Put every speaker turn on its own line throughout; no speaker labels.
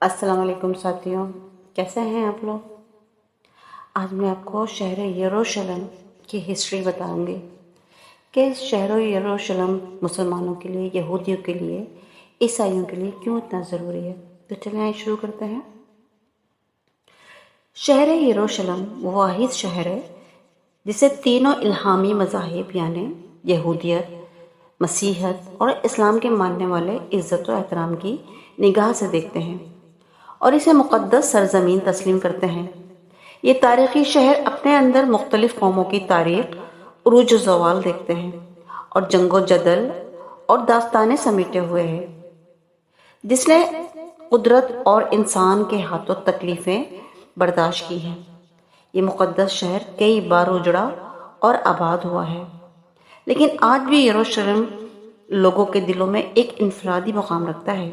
السلام علیکم ساتھیوں، کیسے ہیں آپ لوگ؟ آج میں آپ کو شہر یروشلم کی ہسٹری بتاؤں گی کہ شہر یروشلم مسلمانوں کے لیے، یہودیوں کے لیے، عیسائیوں کے لیے کیوں اتنا ضروری ہے۔ تو چلیں آئے شروع کرتے ہیں۔ شہر یروشلم وہ واحد شہر ہے جسے تینوں الہامی مذاہب یعنی یہودیت، مسیحیت اور اسلام کے ماننے والے عزت و احترام کی نگاہ سے دیکھتے ہیں اور اسے مقدس سرزمین تسلیم کرتے ہیں۔ یہ تاریخی شہر اپنے اندر مختلف قوموں کی تاریخ، عروج و زوال دیکھتے ہیں اور جنگ و جدل اور داستانیں سمیٹے ہوئے ہے، جس نے قدرت اور انسان کے ہاتھوں تکلیفیں برداشت کی ہیں۔ یہ مقدس شہر کئی بار اجڑا اور آباد ہوا ہے، لیکن آج بھی یروشلم لوگوں کے دلوں میں ایک انفرادی مقام رکھتا ہے۔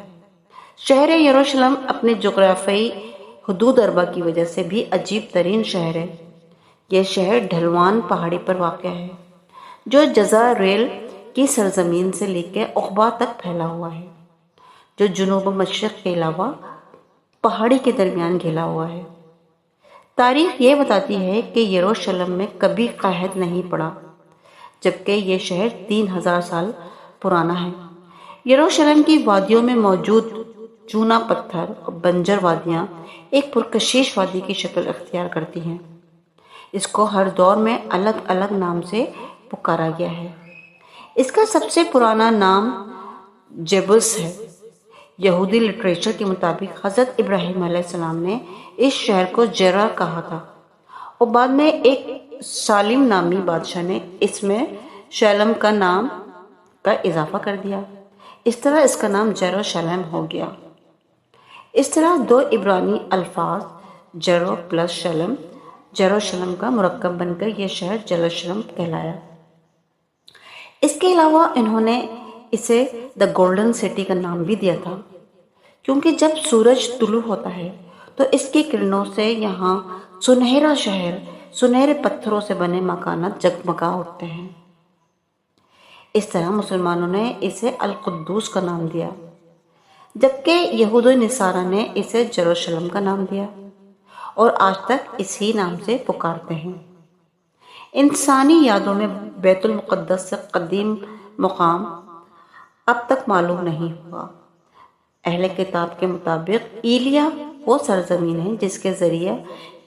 شہر یروشلم اپنے جغرافیائی حدود اربع کی وجہ سے بھی عجیب ترین شہر ہے۔ یہ شہر ڈھلوان پہاڑی پر واقع ہے جو جزائر کی سرزمین سے لے کے عقبہ تک پھیلا ہوا ہے، جو جنوب و مشرق کے علاوہ پہاڑی کے درمیان گھلا ہوا ہے۔ تاریخ یہ بتاتی ہے کہ یروشلم میں کبھی قحط نہیں پڑا، جبکہ یہ شہر 3000 سال پرانا ہے۔ یروشلم کی وادیوں میں موجود چونا پتھر اور بنجر وادیاں ایک پرکشش وادی کی شکل اختیار کرتی ہیں۔ اس کو ہر دور میں الگ الگ نام سے پکارا گیا ہے۔ اس کا سب سے پرانا نام جیبوس ہے۔ یہودی لٹریچر کے مطابق حضرت ابراہیم علیہ السلام نے اس شہر کو جرہ کہا تھا اور بعد میں ایک سالم نامی بادشاہ نے اس میں شیلم کا نام کا اضافہ کر دیا۔ اس طرح اس کا نام یروشلم ہو گیا۔ اس طرح دو عبرانی الفاظ جرو پلس شلم یروشلم کا مرکب بن کر یہ شہر یروشلم کہلایا۔ اس کے علاوہ انہوں نے اسے دا گولڈن سٹی کا نام بھی دیا تھا، کیونکہ جب سورج طلوع ہوتا ہے تو اس کی کرنوں سے یہاں سنہرا شہر سنہرے پتھروں سے بنے مکانات جگمگا اٹھتے ہیں۔ اس طرح مسلمانوں نے اسے القدس کا نام دیا، جبکہ یہود و نصارہ نے اسے یروشلم کا نام دیا اور آج تک اسی نام سے پکارتے ہیں۔ انسانی یادوں میں بیت المقدس سے قدیم مقام اب تک معلوم نہیں ہوا۔ اہل کتاب کے مطابق ایلیا وہ سرزمین ہے جس کے ذریعے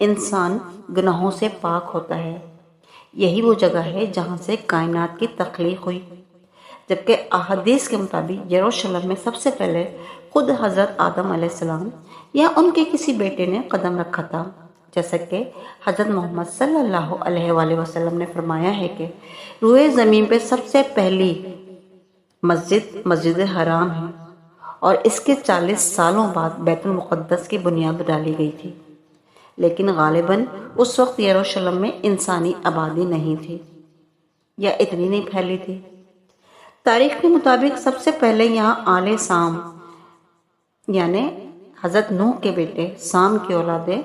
انسان گناہوں سے پاک ہوتا ہے۔ یہی وہ جگہ ہے جہاں سے کائنات کی تخلیق ہوئی، جبکہ احادیث کے مطابق یروشلم میں سب سے پہلے خود حضرت آدم علیہ السلام یا ان کے کسی بیٹے نے قدم رکھا تھا، جیسا کہ حضرت محمد صلی اللہ علیہ وآلہ وسلم نے فرمایا ہے کہ روئے زمین پہ سب سے پہلی مسجد حرام ہے اور اس کے 40 سالوں بعد بیت المقدس کی بنیاد ڈالی گئی تھی، لیکن غالباً اس وقت یروشلم میں انسانی آبادی نہیں تھی یا اتنی نہیں پھیلی تھی۔ تاریخ کے مطابق سب سے پہلے یہاں آل سام یعنی حضرت نوح کے بیٹے سام کی اولادیں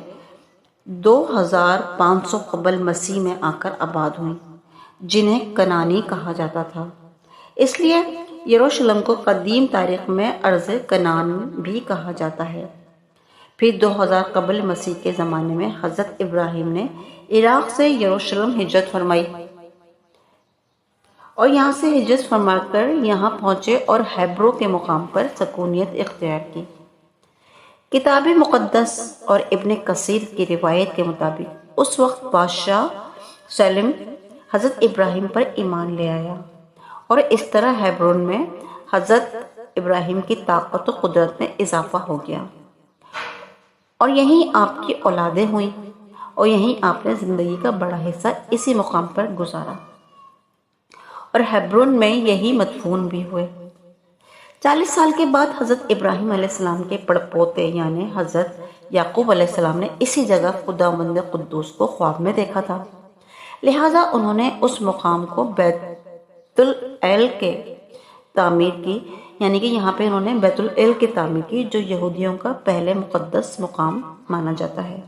2500 قبل مسیح میں آ کر آباد ہوئیں، جنہیں کنانی کہا جاتا تھا۔ اس لیے یروشلم کو قدیم تاریخ میں ارض کنعان بھی کہا جاتا ہے۔ پھر 2000 قبل مسیح کے زمانے میں حضرت ابراہیم نے عراق سے یروشلم ہجرت فرمائی اور یہاں سے ہجرت فرما کر یہاں پہنچے اور ہیبرو کے مقام پر سکونیت اختیار کی۔ کتاب مقدس اور ابن کثیر کی روایت کے مطابق اس وقت بادشاہ سلم حضرت ابراہیم پر ایمان لے آیا اور اس طرح ہیبرون میں حضرت ابراہیم کی طاقت و قدرت میں اضافہ ہو گیا اور یہیں آپ کی اولادیں ہوئیں اور یہیں آپ نے زندگی کا بڑا حصہ اسی مقام پر گزارا اور ہیبرون میں یہی مدفون بھی ہوئے۔ 40 سال کے بعد حضرت ابراہیم علیہ السلام کے پڑپوتے یعنی حضرت یعقوب علیہ السلام نے اسی جگہ خداوند قدوس کو خواب میں دیکھا تھا، لہٰذا انہوں نے اس مقام کو بیت العیل کے تعمیر کی، یعنی کہ یہاں پہ انہوں نے بیت العیل کی تعمیر کی، جو یہودیوں کا پہلے مقدس مقام مانا جاتا ہے۔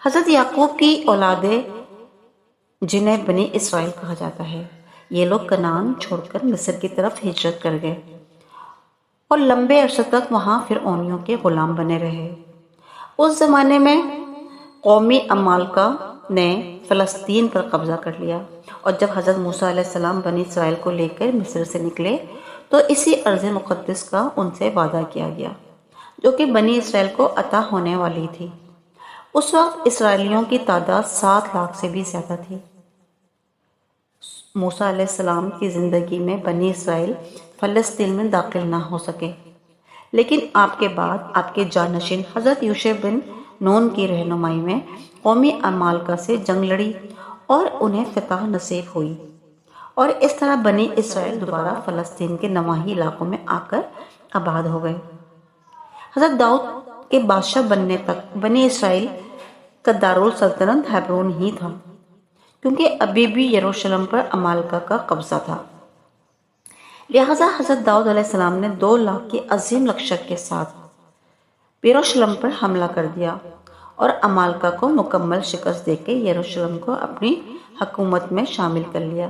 حضرت یعقوب کی اولادیں جنہیں بنی اسرائیل کہا جاتا ہے، یہ لوگ کنعان چھوڑ کر مصر کی طرف ہجرت کر گئے اور لمبے عرصے تک وہاں فرعونیوں کے غلام بنے رہے۔ اس زمانے میں قومی عمالقہ نے فلسطین پر قبضہ کر لیا، اور جب حضرت موسیٰ علیہ السلام بنی اسرائیل کو لے کر مصر سے نکلے تو اسی ارض مقدس کا ان سے وعدہ کیا گیا جو کہ بنی اسرائیل کو عطا ہونے والی تھی۔ اس وقت اسرائیلیوں کی تعداد 7 لاکھ سے بھی زیادہ تھی۔ موسیٰ علیہ السلام کی زندگی میں بنی اسرائیل فلسطین میں داخل نہ ہو سکے، لیکن آپ کے بعد آپ کے جانشین حضرت یوشع بن نون کی رہنمائی میں قومی عمالقہ سے جنگ لڑی اور انہیں فتح نصیب ہوئی، اور اس طرح بنی اسرائیل دوبارہ فلسطین کے نواحی علاقوں میں آ کر آباد ہو گئے۔ حضرت داؤد کے بادشاہ بننے تک بنی اسرائیل کا دارالسلطنت ہیبرون ہی تھا، کیونکہ ابھی بھی یروشلم پر عمالقہ کا قبضہ تھا۔ لہٰذا حضرت داؤد علیہ السلام نے 2 لاکھ کی عظیم لشکر کے ساتھ یروشلم پر حملہ کر دیا اور عمالقہ کو مکمل شکست دے کے یروشلم کو اپنی حکومت میں شامل کر لیا۔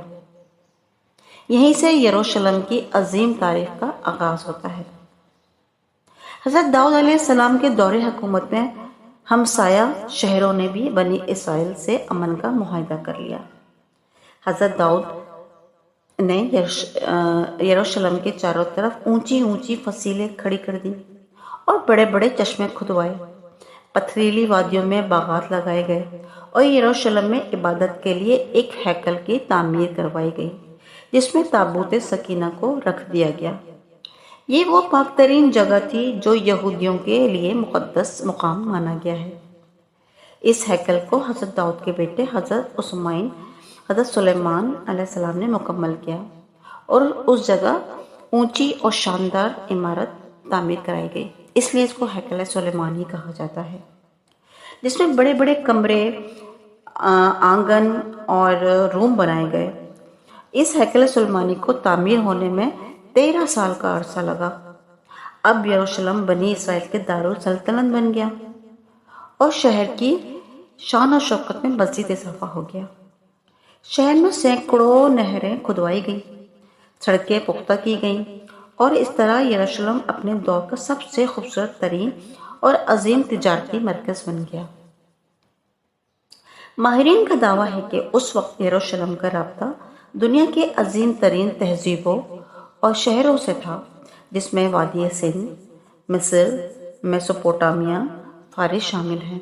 یہیں سے یروشلم کی عظیم تاریخ کا آغاز ہوتا ہے۔ حضرت داؤد علیہ السلام کے دور حکومت میں ہمسایہ شہروں نے بھی بنی اسرائیل سے امن کا معاہدہ کر لیا۔ حضرت داؤد نے یروشلم کے چاروں طرف اونچی اونچی فصیلیں کھڑی کر دی اور بڑے بڑے چشمے کھدوائے، پتھریلی وادیوں میں باغات لگائے گئے، اور یروشلم میں عبادت کے لیے ایک ہیکل کی تعمیر کروائی گئی جس میں تابوت سکینہ کو رکھ دیا گیا۔ یہ وہ پاک ترین جگہ تھی جو یہودیوں کے لیے مقدس مقام مانا گیا ہے۔ اس ہیکل کو حضرت داؤد کے بیٹے حضرت سلیمان علیہ السلام نے مکمل کیا، اور اس جگہ اونچی اور شاندار عمارت تعمیر کرائی گئی، اس لیے اس کو ہیکل سلیمانی کہا جاتا ہے، جس میں بڑے بڑے کمرے، آنگن اور روم بنائے گئے۔ اس ہیکل سلیمانی کو تعمیر ہونے میں 13 سال کا عرصہ لگا۔ اب یروشلم بنی اسرائیل کے دارالسلطنت بن گیا اور شہر کی شان و شوکت میں مزید اضافہ ہو گیا۔ شہر میں سینکڑوں نہریں کھدوائی گئیں، سڑکیں پختہ کی گئیں، اور اس طرح یروشلم اپنے دور کا سب سے خوبصورت ترین اور عظیم تجارتی مرکز بن گیا۔ ماہرین کا دعویٰ ہے کہ اس وقت یروشلم کا رابطہ دنیا کے عظیم ترین تہذیبوں اور شہروں سے تھا، جس میں وادی سندھ، مصر، میسوپوٹامیہ، فارس شامل ہیں۔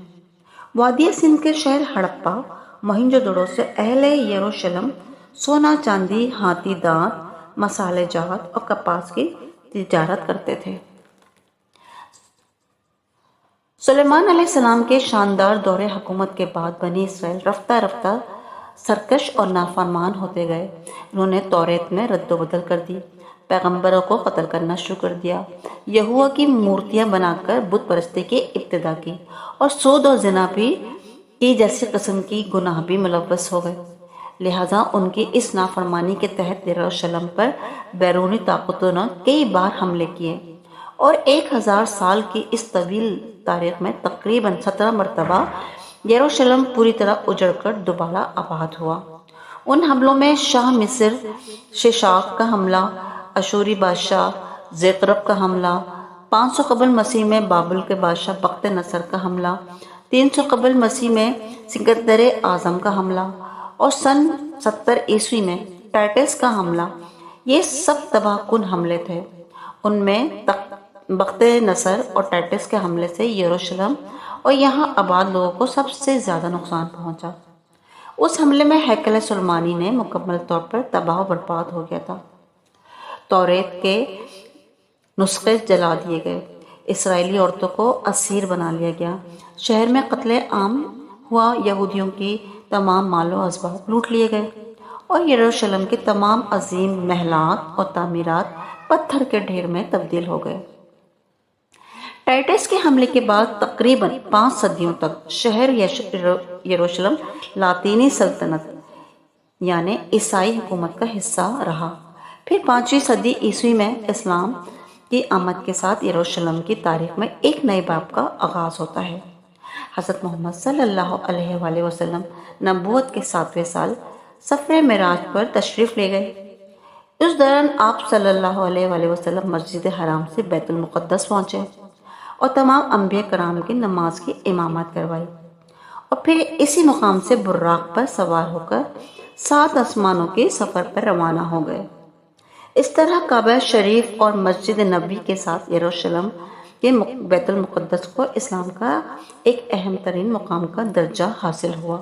وادی سندھ کے شہر ہڑپا، موہنجو دڑو سے اہل یروشلم سونا چاندی، ہاتھی دانت، مسالے جات اور کپاس کی تجارت کرتے تھے۔ سلیمان علیہ السلام کے شاندار دور حکومت کے بعد بنی اسرائیل رفتہ رفتہ سرکش اور نافرمان ہوتے گئے۔ انہوں نے توریت میں رد و بدل کر دی، پیغمبروں کو قتل کرنا شروع کر دیا، یہوہ کی مورتیاں بنا کر بت پرستی کی ابتدا کی، اور سود و زنا بھی کی جیسی قسم کی گناہ بھی ملوث ہو گئے۔ لہٰذا ان کی اس نافرمانی کے تحت یروشلم پر بیرونی طاقتوں نے کئی بار حملے کیے، اور 1000 سال کی اس طویل تاریخ میں تقریباً 17 مرتبہ یروشلم پوری طرح اجڑ کر دوبارہ آباد ہوا۔ ان حملوں میں شاہ مصر ششاک کا حملہ، اشوری بادشاہ زیقرب کا حملہ، 500 قبل مسیح میں بابل کے بادشاہ بخت نصر کا حملہ، 300 قبل مسیح میں سکندر اعظم کا حملہ، اور سن 70 عیسوی میں ٹائٹس کا حملہ، یہ سب تباہ کن حملے تھے۔ ان میں بخت نصر اور ٹائٹس کے حملے سے یروشلم اور یہاں آباد لوگوں کو سب سے زیادہ نقصان پہنچا۔ اس حملے میں ہیکل سلیمانی نے مکمل طور پر تباہ و برباد ہو گیا تھا۔ توریت کے نسخے جلا دیے گئے، اسرائیلی عورتوں کو اسیر بنا لیا گیا، شہر میں قتل عام ہوا، یہودیوں کی تمام مال و اسباب لوٹ لیے گئے، اور یروشلم کے تمام عظیم محلات اور تعمیرات پتھر کے ڈھیر میں تبدیل ہو گئے۔ ٹائٹس کے حملے کے بعد تقریباً 5 صدیوں تک شہر یروشلم لاطینی سلطنت یعنی عیسائی حکومت کا حصہ رہا۔ پھر 5ویں صدی عیسوی میں اسلام کی آمد کے ساتھ یروشلم کی تاریخ میں ایک نئے باب کا آغاز ہوتا ہے۔ حضرت محمد صلی اللہ علیہ وآلہ وسلم نبوت کے 7ویں سال سفر معراج پر تشریف لے گئے۔ اس دوران آپ صلی اللہ علیہ وآلہ وسلم مسجد حرام سے بیت المقدس پہنچے اور تمام انبیاء کرام کی نماز کی امامت کروائی، اور پھر اسی مقام سے براق پر سوار ہو کر 7 آسمانوں کے سفر پر روانہ ہو گئے۔ اس طرح کعبہ شریف اور مسجد نبوی کے ساتھ یروشلم کے بیت المقدس کو اسلام کا ایک اہم ترین مقام کا درجہ حاصل ہوا۔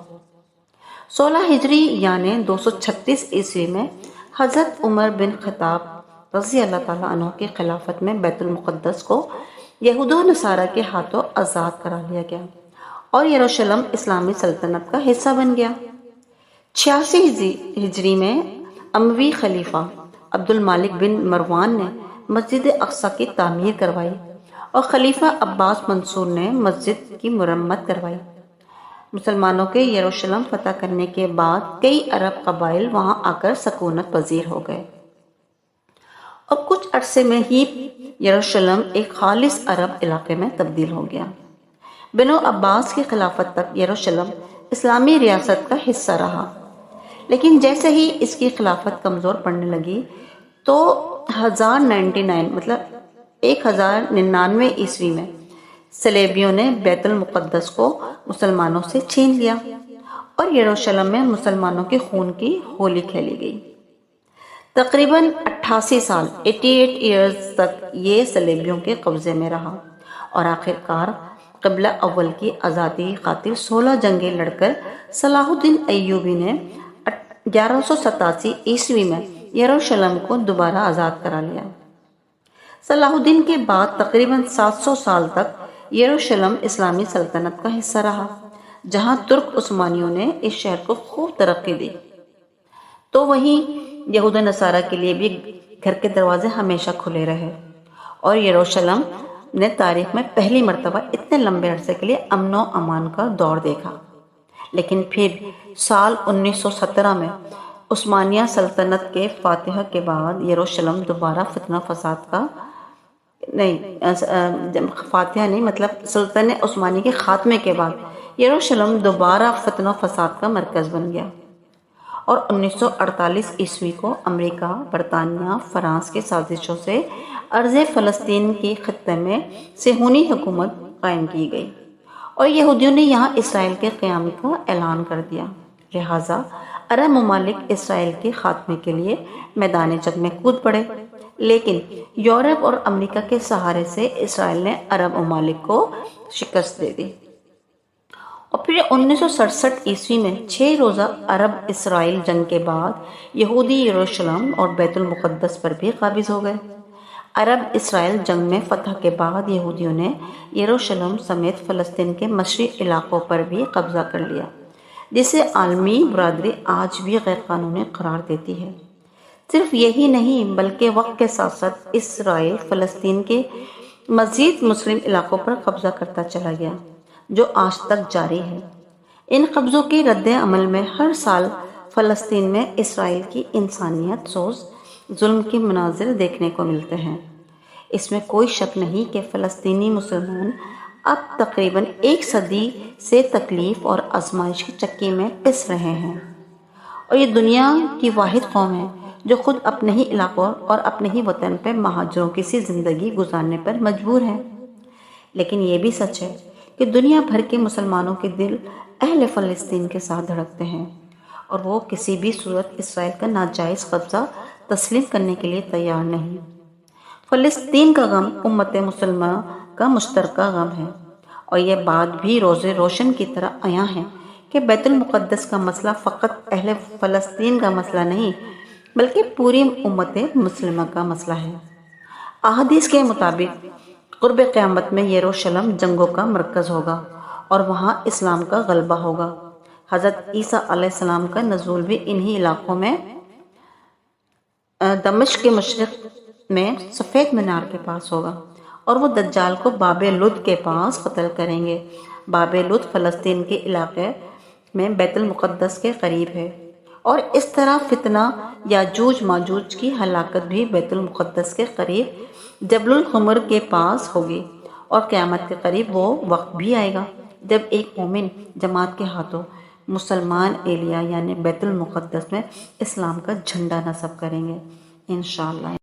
16 ہجری یعنی 236 عیسوی میں حضرت عمر بن خطاب رضی اللہ تعالیٰ عنہ کی خلافت میں بیت المقدس کو یہود و نصارہ کے ہاتھوں آزاد کرا لیا گیا اور یروشلم اسلامی سلطنت کا حصہ بن گیا۔ 86 ہجری میں اموی خلیفہ عبد المالک بن مروان نے مسجد اقصی کی تعمیر کروائی اور خلیفہ عباس منصور نے مسجد کی مرمت کروائی۔ مسلمانوں کے یروشلم فتح کرنے کے بعد کئی عرب قبائل وہاں آ کر سکونت پذیر ہو گئے اور کچھ عرصے میں ہی یروشلم ایک خالص عرب علاقے میں تبدیل ہو گیا۔ بنو عباس کی خلافت تک یروشلم اسلامی ریاست کا حصہ رہا، لیکن جیسے ہی اس کی خلافت کمزور پڑنے لگی تو 1099 عیسوی میں صلیبیوں نے بیت المقدس کو مسلمانوں سے چھین لیا اور یروشلم میں مسلمانوں کے خون کی ہولی کھیلی گئی۔ تقریباً 88 سال 88 ایئرز تک یہ صلیبیوں کے قبضے میں رہا اور آخر کار قبلہ اول کی آزادی خاطر 16 جنگیں لڑ کر صلاح الدین ایوبی نے 1187 عیسوی میں یروشلم کو دوبارہ آزاد کرا لیا۔ صلاح الدین کے بعد تقریباً 700 سال تک یروشلم اسلامی سلطنت کا حصہ رہا، جہاں ترک عثمانیوں نے اس شہر کو خوب ترقی دی، تو وہیں یہود و نصارہ کے لیے بھی گھر کے دروازے ہمیشہ کھلے رہے اور یروشلم نے تاریخ میں پہلی مرتبہ اتنے لمبے عرصے کے لیے امن و امان کا دور دیکھا۔ لیکن پھر سال 1917 میں عثمانیہ سلطنت کے فاتحہ کے بعد یروشلم دوبارہ فتنہ فساد کا سلطنت عثمانی کے خاتمے کے بعد یروشلم دوبارہ فتنہ فساد کا مرکز بن گیا اور 1948 عیسوی کو امریکہ، برطانیہ، فرانس کی سازشوں سے ارض فلسطین کی خطے میں صہیونی حکومت قائم کی گئی اور یہودیوں نے یہاں اسرائیل کے قیام کا اعلان کر دیا۔ لہٰذا عرب ممالک اسرائیل کے خاتمے کے لیے میدان جنگ میں کود پڑے، لیکن یورپ اور امریکہ کے سہارے سے اسرائیل نے عرب ممالک کو شکست دے دی اور پھر 1967 عیسوی میں 6 روزہ عرب اسرائیل جنگ کے بعد یہودی یروشلم اور بیت المقدس پر بھی قابض ہو گئے۔ عرب اسرائیل جنگ میں فتح کے بعد یہودیوں نے یروشلم سمیت فلسطین کے مشرقی علاقوں پر بھی قبضہ کر لیا، جسے عالمی برادری آج بھی غیر قانونی قرار دیتی ہے۔ صرف یہی نہیں بلکہ وقت کے ساتھ ساتھ اسرائیل فلسطین کے مزید مسلم علاقوں پر قبضہ کرتا چلا گیا، جو آج تک جاری ہے۔ ان قبضوں کے رد عمل میں ہر سال فلسطین میں اسرائیل کی انسانیت سوز ظلم کے مناظر دیکھنے کو ملتے ہیں۔ اس میں کوئی شک نہیں کہ فلسطینی مسلمان اب تقریباً 1 صدی سے تکلیف اور آزمائش کی چکی میں پس رہے ہیں، اور یہ دنیا کی واحد قوم ہے جو خود اپنے ہی علاقوں اور اپنے ہی وطن پہ مہاجروں کی سی زندگی گزارنے پر مجبور ہے۔ لیکن یہ بھی سچ ہے کہ دنیا بھر کے مسلمانوں کے دل اہل فلسطین کے ساتھ دھڑکتے ہیں اور وہ کسی بھی صورت اسرائیل کا ناجائز قبضہ تسلیم کرنے کے لیے تیار نہیں۔ فلسطین کا غم امت مسلمہ کا مشترکہ غم ہے، اور یہ بات بھی روز روشن کی طرح عیاں ہے کہ بیت المقدس کا مسئلہ فقط اہل فلسطین کا مسئلہ نہیں بلکہ پوری امت مسلمہ کا مسئلہ ہے۔ احادیث کے مطابق قرب قیامت میں یروشلم جنگوں کا مرکز ہوگا اور وہاں اسلام کا غلبہ ہوگا۔ حضرت عیسیٰ علیہ السلام کا نزول بھی انہی علاقوں میں دمشق کے مشرق میں سفید مینار کے پاس ہوگا اور وہ دجال کو باب لد کے پاس قتل کریں گے۔ باب لد فلسطین کے علاقے میں بیت المقدس کے قریب ہے، اور اس طرح فتنہ یاجوج ماجوج کی ہلاکت بھی بیت المقدس کے قریب جبل الخمر کے پاس ہوگی، اور قیامت کے قریب وہ وقت بھی آئے گا جب ایک مومن جماعت کے ہاتھوں مسلمان ایلیا یعنی بیت المقدس میں اسلام کا جھنڈا نصب کریں گے۔ انشاءاللہ.